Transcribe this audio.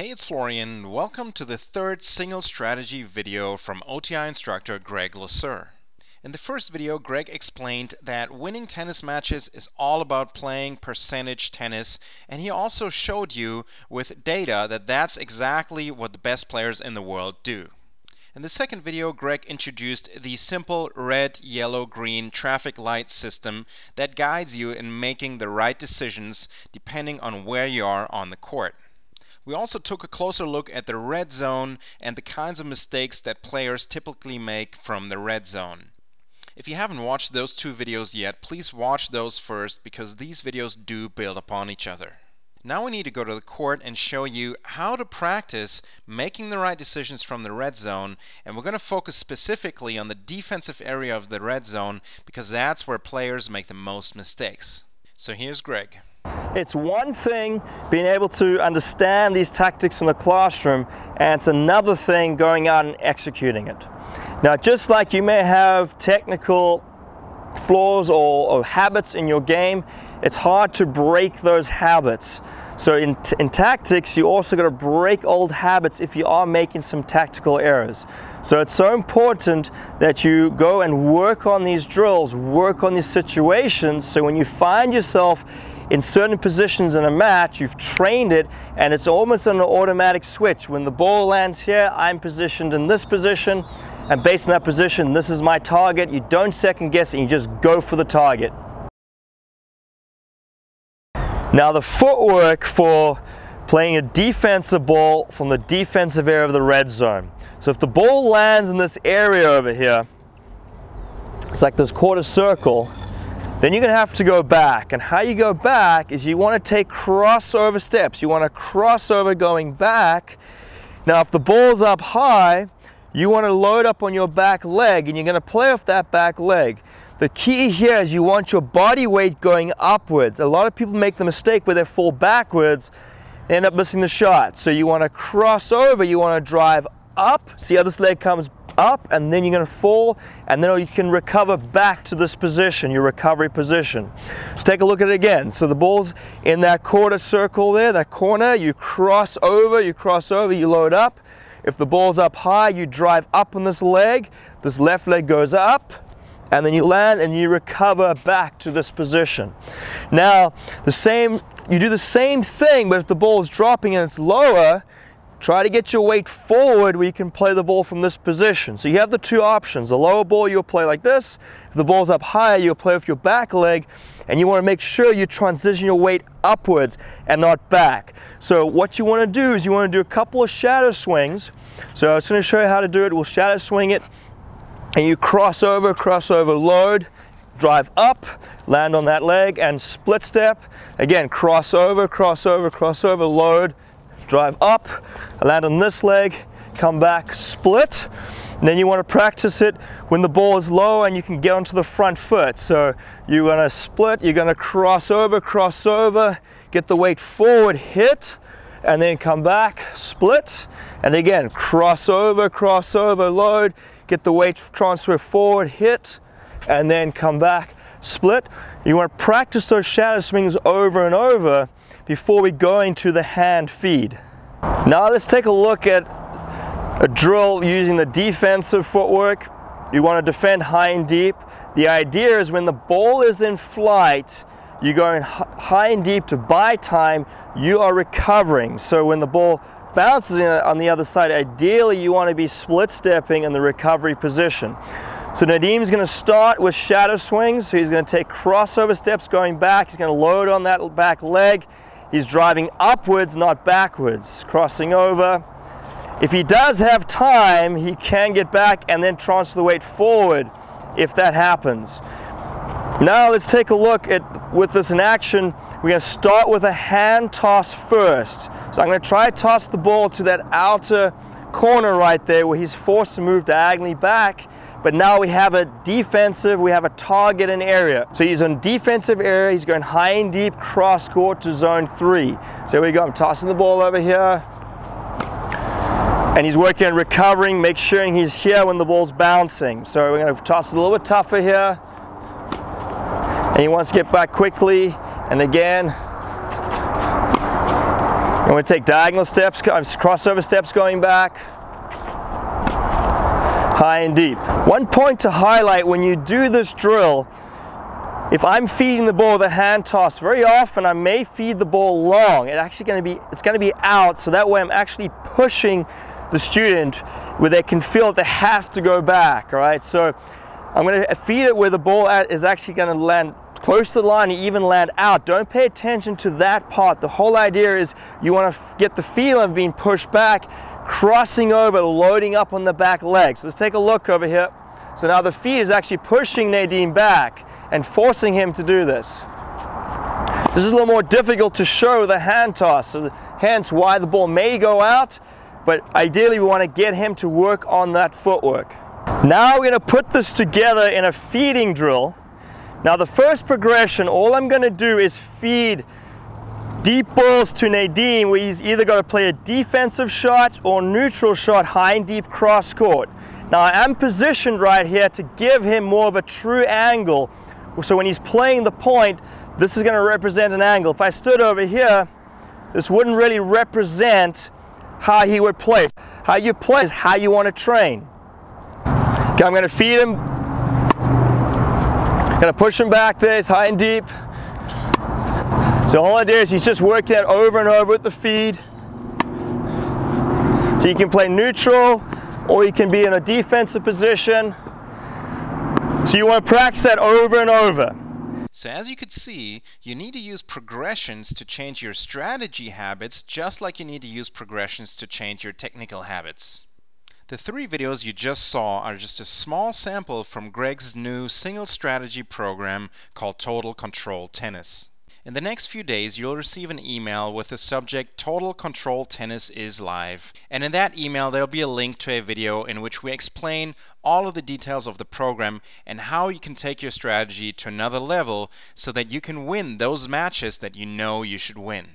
Hey, it's Florian. Welcome to the third single strategy video from OTI instructor Gregg. In the first video, Gregg explained that winning tennis matches is all about playing percentage tennis, and he also showed you with data that that's exactly what the best players in the world do. In the second video, Gregg introduced the simple red, yellow, green traffic light system that guides you in making the right decisions depending on where you are on the court. We also took a closer look at the red zone and the kinds of mistakes that players typically make from the red zone. If you haven't watched those two videos yet, please watch those first because these videos do build upon each other. Now we need to go to the court and show you how to practice making the right decisions from the red zone, and we're going to focus specifically on the defensive area of the red zone because that's where players make the most mistakes. So here's Gregg. It's one thing being able to understand these tactics in the classroom, and it's another thing going out and executing it. Now, just like you may have technical flaws or habits in your game, it's hard to break those habits. So in tactics, you also got to break old habits if you are making some tactical errors. So it's so important that you go and work on these drills, work on these situations, so when you find yourself in certain positions in a match, you've trained it, and it's almost an automatic switch. When the ball lands here, I'm positioned in this position, and based on that position, this is my target. You don't second guess it, you just go for the target. Now, the footwork for playing a defensive ball from the defensive area of the red zone. So if the ball lands in this area over here, it's like this quarter circle, then you're going to have to go back. And how you go back is you want to take crossover steps. You want to cross over going back. Now, if the ball's up high, you want to load up on your back leg, and you're going to play off that back leg. The key here is you want your body weight going upwards. A lot of people make the mistake where they fall backwards, they end up missing the shot. So you want to cross over, you want to drive up, see how this leg comes up, and then you're going to fall, and then you can recover back to this position, your recovery position. Let's take a look at it again. So the ball's in that quarter circle there, that corner, you cross over, you load up. If the ball's up high, you drive up on this leg, this left leg goes up, and then you land and you recover back to this position. Now, you do the same thing, but if the ball is dropping and it's lower, try to get your weight forward where you can play the ball from this position. So you have the two options. The lower ball, you'll play like this. If the ball's up higher, you'll play with your back leg, and you want to make sure you transition your weight upwards and not back. So what you want to do is you want to do a couple of shadow swings. So I was going to show you how to do it. We'll shadow swing it, and you cross over, load, drive up, land on that leg, and split step. Again, cross over, load, drive up, land on this leg, come back, split. And then you want to practice it when the ball is low and you can get onto the front foot. So you're going to split, you're going to cross over, get the weight forward, hit, and then come back, split. And again, cross over, load, get the weight transfer forward, hit, and then come back, split. You want to practice those shadow swings over and over before we go into the hand feed. Now let's take a look at a drill using the defensive footwork. You want to defend high and deep. The idea is when the ball is in flight, you're going high and deep to buy time, you are recovering. So when the ball bounces in on the other side, ideally you want to be split stepping in the recovery position. So Nadim's going to start with shadow swings. So he's going to take crossover steps going back. He's going to load on that back leg. He's driving upwards, not backwards, crossing over. If he does have time, he can get back and then transfer the weight forward if that happens. Now let's take a look at, with this in action, we're going to start with a hand toss first. So I'm going to try to toss the ball to that outer corner right there where he's forced to move diagonally back. But now we have a defensive, we have a target and area. So he's in defensive area, he's going high and deep cross court to zone 3. So here we go, I'm tossing the ball over here. And he's working on recovering, make sure he's here when the ball's bouncing. So we're going to toss it a little bit tougher here. And he wants to get back quickly. And again, I'm going to take diagonal steps, crossover steps going back, high and deep. One point to highlight when you do this drill, if I'm feeding the ball with a hand toss, very often I may feed the ball long. It's going to be out, so that way I'm actually pushing the student where they can feel that they have to go back. All right, so I'm going to feed it where the ball is actually going to land close to the line and even land out. Don't pay attention to that part. The whole idea is you want to get the feel of being pushed back, crossing over, loading up on the back leg. So let's take a look over here. So now the feet is actually pushing Nadim back and forcing him to do this. This is a little more difficult to show the hand toss, so hence why the ball may go out, but ideally we want to get him to work on that footwork. Now we're going to put this together in a feeding drill. Now the first progression, all I'm going to do is feed deep balls to Nadim, where he's either got to play a defensive shot or neutral shot, high and deep cross court. Now I am positioned right here to give him more of a true angle. So when he's playing the point, this is going to represent an angle. If I stood over here, this wouldn't really represent how he would play. How you play is how you want to train. Okay, I'm going to feed him. Going to push him back there, he's high and deep. So all I do is he's just working that over and over with the feed. So you can play neutral, or you can be in a defensive position. So you want to practice that over and over. So as you could see, you need to use progressions to change your strategy habits, just like you need to use progressions to change your technical habits. The 3 videos you just saw are just a small sample from Gregg's new single strategy program called Total Control Tennis. In the next few days, you'll receive an email with the subject Total Control Tennis is live. And in that email, there'll be a link to a video in which we explain all of the details of the program and how you can take your strategy to another level so that you can win those matches that you know you should win.